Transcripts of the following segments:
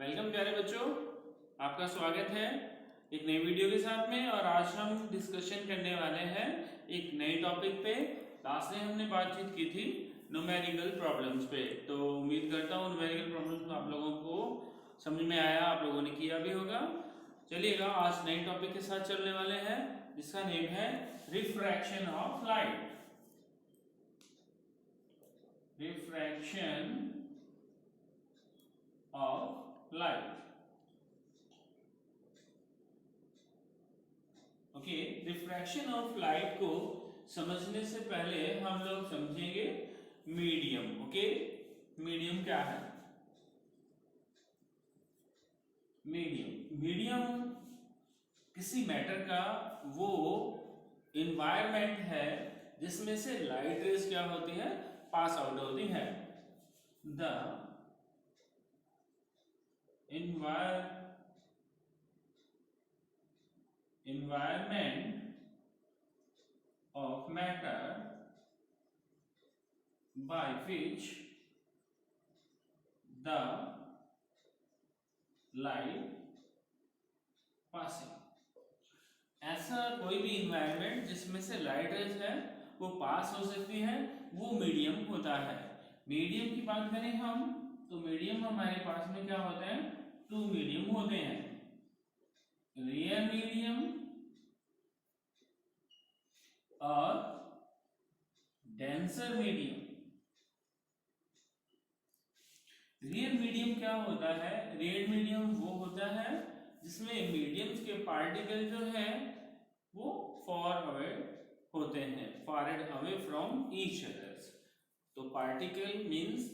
Welcome प्यारे बच्चों, आपका स्वागत है एक नई वीडियो के साथ में। और आज हम डिस्कशन करने वाले हैं एक नए टॉपिक पे। लास्ट में हमने बातचीत की थी न्यूमेरिकल प्रॉब्लम्स पे, तो उम्मीद करता हूँ न्यूमेरिकल प्रॉब्लम्स आप लोगों को समझ में आया, आप लोगों ने किया भी होगा। चलिएगा, आज नए टॉपिक के साथ चलने वाले हैं जिसका नेम है refraction of light. Refraction of light. Okay, refraction of light को समझने से पहले हम लोग समझेंगे मीडियम। ओके, मीडियम क्या है? मीडियम किसी मैटर का वो इन्वायरमेंट है जिसमें से लाइट रेज क्या होती है, पास आउट होती है। The environment of matter by which the light passing। ऐसा कोई भी इन्वायरमेंट जिसमें से लाइट रेज है वो पास हो सकती है, वो मीडियम होता है। मीडियम की बात करें हम तो मीडियम हमारे पास में क्या होते हैं, टू मीडियम होते हैं, रियल मीडियम और डेंसर मीडियम। रियल मीडियम क्या होता है? रियल मीडियम वो होता है जिसमें मीडियम्स के पार्टिकल जो है वो फार अवे होते हैं, far away from each others. तो पार्टिकल मींस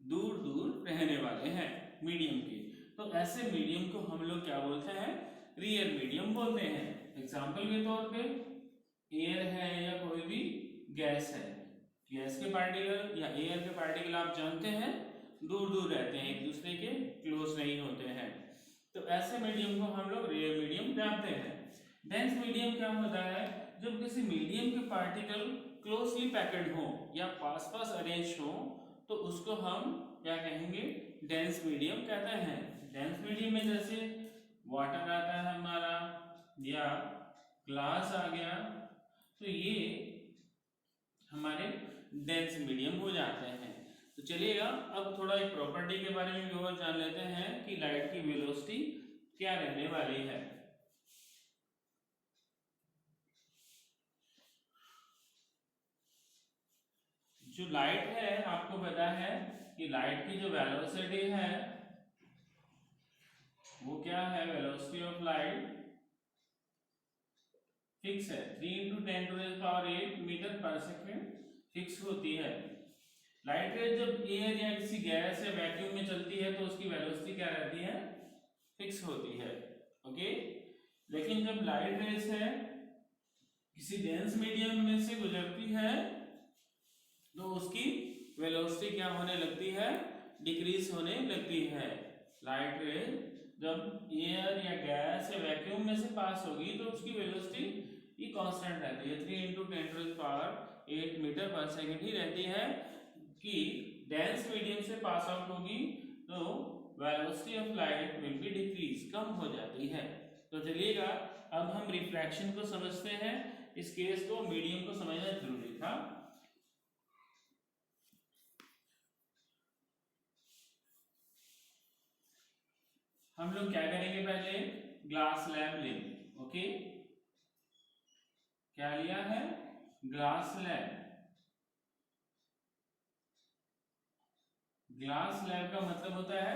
दूर दूर रहने वाले हैं मीडियम के। तो ऐसे मीडियम को हम लोग क्या बोलते हैं? रियल मीडियम बोलते हैं। एग्जाम्पल के तौर पे एयर है या कोई भी गैस है, गैस के पार्टिकल या एयर के पार्टिकल आप जानते हैं दूर दूर रहते हैं, एक दूसरे के क्लोज नहीं होते हैं। तो ऐसे मीडियम को हम लोग रियल मीडियम जानते हैं। डेंस मीडियम क्या होता है? जब किसी मीडियम के पार्टिकल क्लोजली पैक्ड हो या पास पास अरेंज हो तो उसको हम क्या कहेंगे? डेंस मीडियम कहते हैं। डेंस मीडियम में जैसे वाटर आता है हमारा या ग्लास आ गया, तो ये हमारे डेंस मीडियम हो जाते हैं। तो चलिएगा, अब थोड़ा एक प्रॉपर्टी के बारे में भी और जान लेते हैं कि लाइट की वेलोसिटी क्या रहने वाली है। जो लाइट है, आपको पता है कि लाइट की जो वेलोसिटी है वो क्या है? वेलोसिटी ऑफ लाइट फिक्स है, 3 × 10⁸ मीटर पर सेकेंड फिक्स होती है। लाइट रेज जब एयर या किसी गैस या वैक्यूम में चलती है तो उसकी वेलोसिटी क्या रहती है? फिक्स होती है। ओके, लेकिन जब लाइट रेज है किसी डेंस मीडियम में से गुजरती है तो उसकी वेलोसिटी क्या होने लगती है? डिक्रीज होने लगती है। लाइट रेज जब एयर या गैस या वैक्यूम में से पास होगी तो उसकी वेलोसिटी ये कांस्टेंट रहती है, 3 × 10⁸ मीटर पर सेकेंड ही रहती है। कि डेंस मीडियम से पास आउट होगी तो velocity of light will be decrease, कम हो जाती है। तो चलिएगा, अब हम रिफ्रैक्शन को समझते हैं। इस केस को, मीडियम को समझना जरूरी था। हम लोग क्या करेंगे? पहले ग्लास स्लैब लेंगे। ओके, क्या लिया है? Glass slab. ग्लास स्लैब का मतलब होता है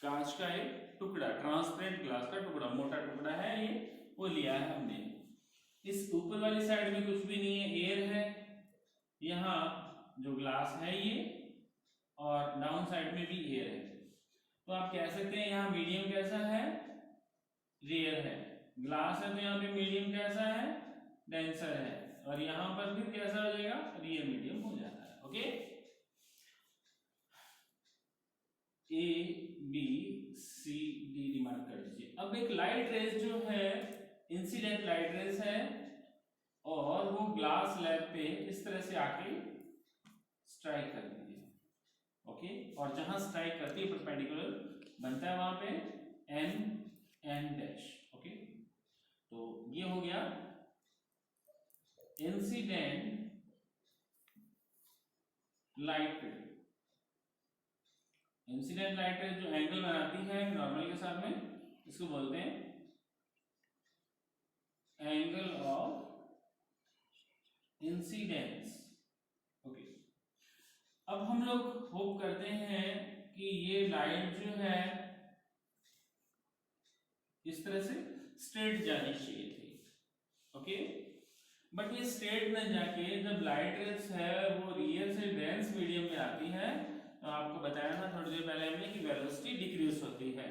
कांच का एक टुकड़ा, ट्रांसपेरेंट ग्लास का टुकड़ा, मोटा टुकड़ा है ये, वो लिया है हमने। इस ऊपर वाली साइड में कुछ भी नहीं है, एयर है। यहाँ जो ग्लास है ये, और डाउन साइड में भी एयर है। तो आप कह सकते हैं यहाँ मीडियम कैसा है? रियल है। ग्लास है तो यहाँ पे मीडियम कैसा है? डेंसर है। और यहाँ पर भी कैसा हो जाएगा? रियल मीडियम हो जाता है। Okay, A B C D remark कर लीजिए। अब एक लाइट रेज जो है इंसिडेंट लाइट रेज है और वो ग्लास स्लैब पे इस तरह से आके स्ट्राइक करती है। ओके, और जहां स्ट्राइक करती है परपेंडिकुलर बनता है वहां पे एन डैश। ओके, तो ये हो गया इंसिडेंट लाइट रे। इंसिडेंट लाइट रे जो एंगल बनाती है नॉर्मल के साथ में, इसको बोलते हैं एंगल ऑफ इंसिडेंस। ओके, अब हम लोग होप करते हैं कि ये लाइट जो है इस तरह से स्ट्रेट जानी चाहिए थी। ओके, बट ये स्ट्रेट न जाके जब लाइट रेस है वो रियल से डेंस मीडियम में आती है, तो आपको बताया ना थोड़ी देर पहले हमने कि वेलोसिटी डिक्रीज होती है,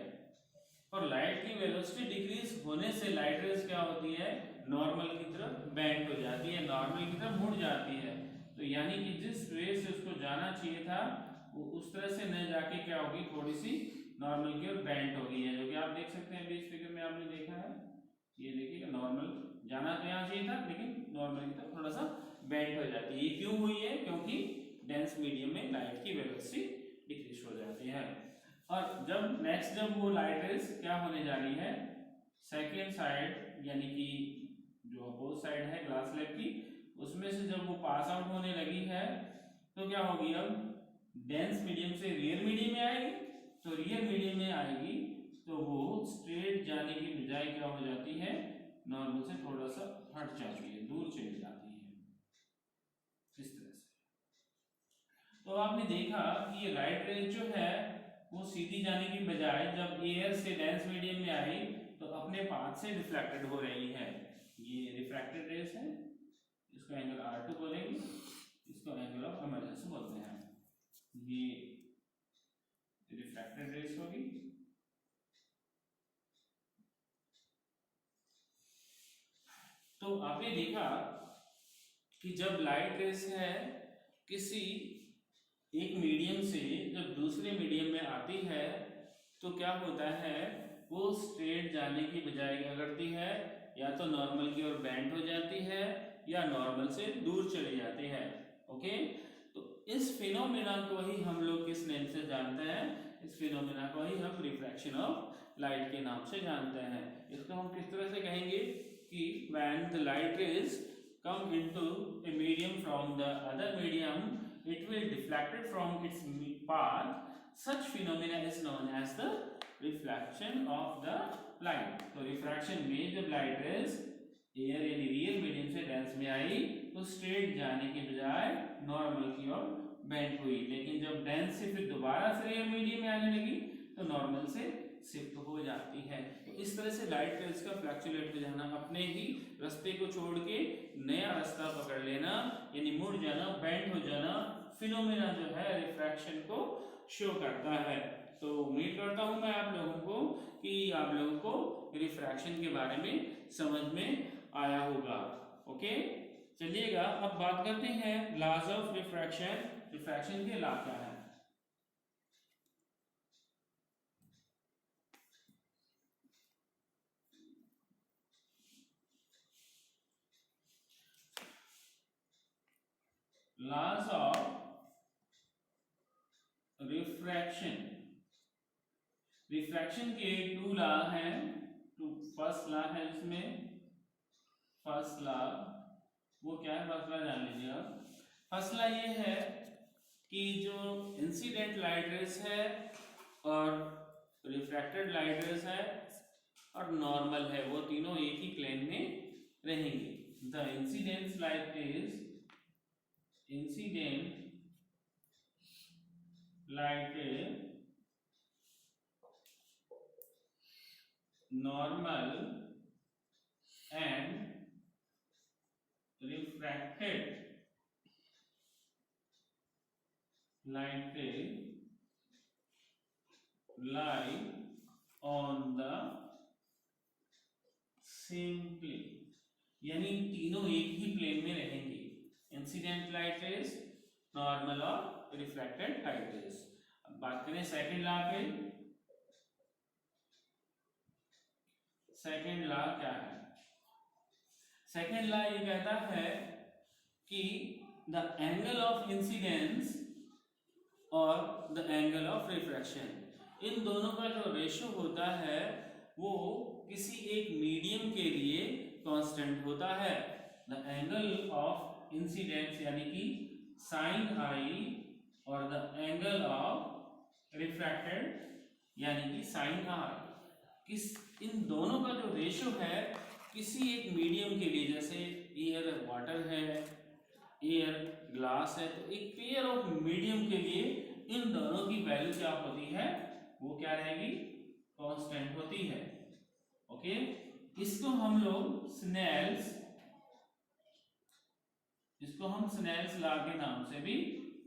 और लाइट की वेलोसिटी डिक्रीज होने से लाइट रेस क्या होती है, नॉर्मल की तरफ बेंड हो जाती है, नॉर्मल की तरफ मुड़ जाती है। तो यानी कि जिस वे से उसको जाना चाहिए था वो उस तरह से न जाके क्या होगी, थोड़ी सी नॉर्मल की ओर बेंड हो गई है, जो कि आप देख सकते हैं इस फिगर में आपने देखा है। ये देखिएगा नॉर्मल जाना तो यहाँ चाहिए था लेकिन नॉर्मल की तरफ थोड़ा सा बेंड हो जाती है। ये क्यों हुई है, क्योंकि डेंस मीडियम में लाइट की वेलोसिटी डिक्रीज हो जाती है। और जब नेक्स्ट जब वो लाइट रेस क्या होने जा रही है, सेकेंड साइड यानी कि जो अपोज साइड है ग्लास स्लैब की, उसमें से जब वो पास आउट होने लगी है तो क्या होगी, अब डेंस मीडियम से रियल मीडियम में आएगी, तो रियल मीडियम में आएगी तो वो स्ट्रेट जाने की बजाय क्या हो जाती है, नॉर्मल से थोड़ा सा हट जाती है, दूर चली जाती है इस तरह से। तो आपने देखा कि ये लाइट रेज जो है वो सीधी जाने की बजाय जब एयर से डेंस मीडियम में आई तो अपने पाथ से रिफ्लेक्टेड हो रही है। ये रिफ्रैक्टेड रेस है, इसको एंगल R2 बोलेंगे, इसको एंगल ऑफ इमर्जेंस बोलते हैं। ये रिफ्रैक्टेड रेस होगी। तो आपने देखा कि जब लाइट रेस है किसी एक मीडियम से जब दूसरे मीडियम में आती है तो क्या होता है, वो स्ट्रेट जाने की बजाय क्या करती है, या तो नॉर्मल की ओर बेंड हो जाती है या नॉर्मल से दूर चली जाती है। ओके, तो इस फिनोमेना को ही हम लोग किस नेम से जानते हैं, इस फिनोमेना को ही हम रिफ्रैक्शन ऑफ लाइट के नाम से जानते हैं। इसको हम किस तरह से कहेंगे कि when the light rays come into a medium from the other medium, it will deflected from its path. Such phenomena is known as the reflection of the light. तो रिफ्रैक्शन में जब लाइट रेज एयर यानी real medium से dense में आई तो straight जाने की बजाय नॉर्मल की ओर बेंड हुई, लेकिन जब डेंस से फिर दोबारा से रियल मीडियम में आने लगी तो नॉर्मल से शिफ्ट हो जाती है। तो इस तरह से लाइट रेज का फ्लक्चुएट हो जाना, अपने ही रास्ते को छोड़ के नया रास्ता पकड़ लेना यानी मुड़ जाना, बेंड हो जाना, फिनोमेना जो है रिफ्रैक्शन को शो करता है। तो उम्मीद करता हूं मैं आप लोगों को कि आप लोगों को रिफ्रैक्शन के बारे में समझ में आया होगा। ओके, चलिएगा अब बात करते हैं लॉज ऑफ रिफ्रैक्शन। रिफ्रैक्शन के लॉ क्या है। लॉज ऑफ रिफ्रैक्शन, रिफ्रैक्शन के टू लॉ हैं। फर्स्ट लॉ है इसमें, फर्स्ट लॉ वो क्या है, फर्स्ट लॉ जान लीजिए आप। फर्स्ट लॉ ये है कि जो इंसिडेंट लाइट रेस है और रिफ्रैक्टेड लाइट रेस है और नॉर्मल है, वो तीनों एक ही प्लेन में रहेंगे। The incident light is incident light normal and refracted light lie on the same plane, यानी तीनों एक ही प्लेन में रहेंगे, इंसिडेंट लाइट रेज, नॉर्मल और रिफ्रैक्टेड लाइट रेज। अब बात करें सेकंड लॉ पे। सेकेंड लॉ क्या है, सेकेंड लॉ ये कहता है कि द एंगल ऑफ इंसिडेंस और द एंगल ऑफ रिफ्रैक्शन, इन दोनों का जो रेशो होता है वो किसी एक मीडियम के लिए कांस्टेंट होता है। द एंगल ऑफ इंसिडेंस यानी कि साइन आई और द एंगल ऑफ रिफ्रैक्टेड यानी कि साइन आर, किस इन दोनों का जो रेशो है किसी एक मीडियम के लिए, जैसे एयर वाटर है, एयर ग्लास है, तो एक पेयर ऑफ मीडियम के लिए इन दोनों की वैल्यू क्या होती है, वो क्या रहेगी, कांस्टेंट होती है। ओके, इसको हम लोग स्नेल्स लॉ के नाम से भी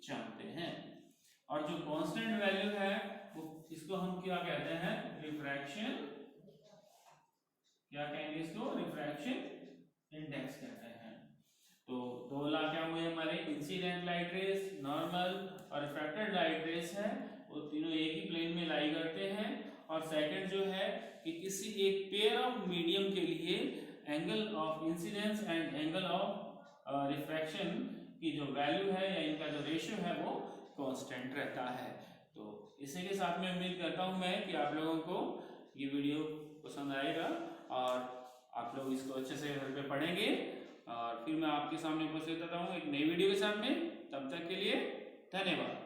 जानते हैं। और जो कांस्टेंट वैल्यू है वो इसको हम क्या कहते हैं, रिफ्रैक्शन, क्या कहेंगे इसको, रिफ्रैक्शन इंडेक्स कहते हैं। तो दो लॉ क्या हुए हमारे, इंसिडेंट लाइट रेस, नॉर्मल और रिफ्रैक्टेड लाइट रेस है, वो तीनों एक ही प्लेन में लाई करते हैं। और सेकंड जो है कि किसी एक पेयर ऑफ मीडियम के लिए angle of incidence and angle of refraction की जो वैल्यू है या इनका जो रेशियो है वो कांस्टेंट रहता है। तो इसी के साथ में उम्मीद करता हूं मैं कि आप लोगों को ये वीडियो पसंद आएगा और आप लोग इसको अच्छे से घर पे पढ़ेंगे और फिर मैं आपके सामने उपस्थित रहता हूँ एक नई वीडियो के साथ में। तब तक के लिए धन्यवाद।